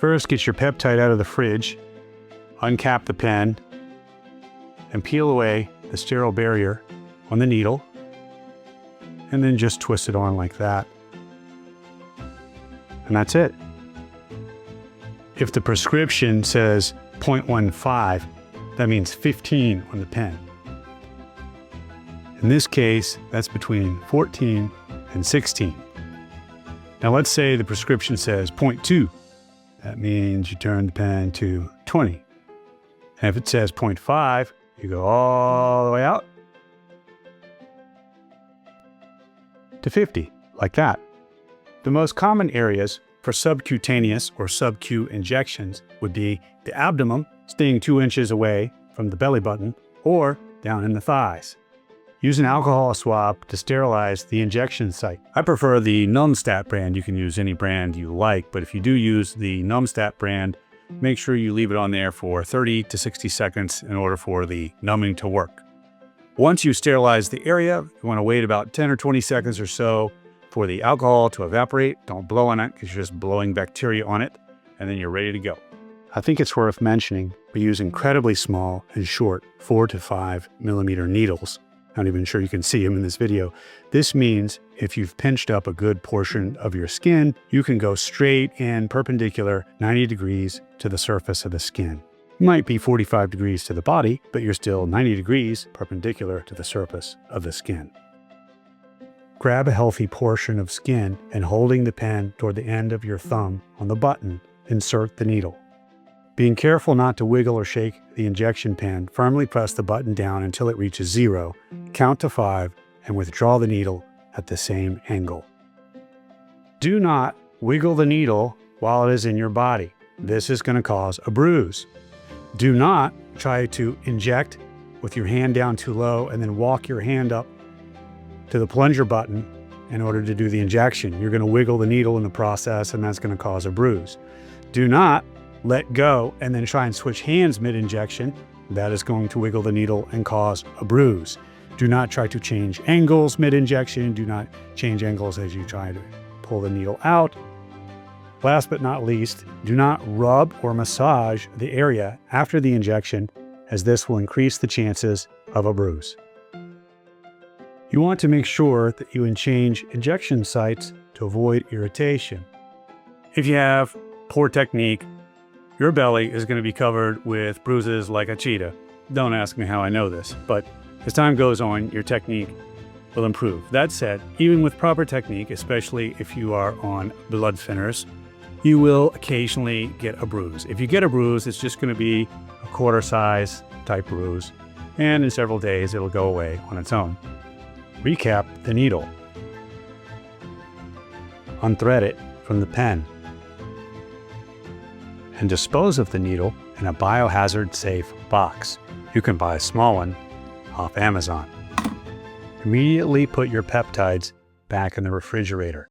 First, get your peptide out of the fridge, uncap the pen, and peel away the sterile barrier on the needle, and then just twist it on like that. And that's it. If the prescription says 0.15, that means 15 on the pen. In this case, that's between 14 and 16. Now let's say the prescription says 0.2. That means you turn the pen to 20. And if it says 0.5, you go all the way out to 50, like that. The most common areas for subcutaneous or sub-Q injections would be the abdomen, staying 2 inches away from the belly button, or down in the thighs. Use an alcohol swab to sterilize the injection site. I prefer the Numstat brand. You can use any brand you like, but if you do use the Numstat brand, make sure you leave it on there for 30 to 60 seconds in order for the numbing to work. Once you sterilize the area, you want to wait about 10 or 20 seconds or so for the alcohol to evaporate. Don't blow on it because you're just blowing bacteria on it, and then you're ready to go. I think it's worth mentioning we use incredibly small and short 4 to 5 millimeter needles. I'm not even sure you can see them in this video. This means if you've pinched up a good portion of your skin, you can go straight and perpendicular 90 degrees to the surface of the skin. It might be 45 degrees to the body, but you're still 90 degrees perpendicular to the surface of the skin. Grab a healthy portion of skin and holding the pen toward the end of your thumb on the button, insert the needle. Being careful not to wiggle or shake the injection pen, firmly press the button down until it reaches 0, count to 5, and withdraw the needle at the same angle. Do not wiggle the needle while it is in your body. This is going to cause a bruise. Do not try to inject with your hand down too low and then walk your hand up to the plunger button in order to do the injection. You're going to wiggle the needle in the process, and that's going to cause a bruise. Do not let go and then try and switch hands mid-injection. That is going to wiggle the needle and cause a bruise. Do not try to change angles mid-injection. Do not change angles as you try to pull the needle out. Last but not least, do not rub or massage the area after the injection, as this will increase the chances of a bruise. You want to make sure that you change injection sites to avoid irritation. If you have poor technique, your belly is going to be covered with bruises like a cheetah. Don't ask me how I know this, but as time goes on, your technique will improve. That said, even with proper technique, especially if you are on blood thinners, you will occasionally get a bruise. If you get a bruise, it's just going to be a quarter size type bruise, and in several days, it'll go away on its own. Recap the needle. Unthread it from the pen, and dispose of the needle in a biohazard safe box. You can buy a small one off Amazon. Immediately put your peptides back in the refrigerator.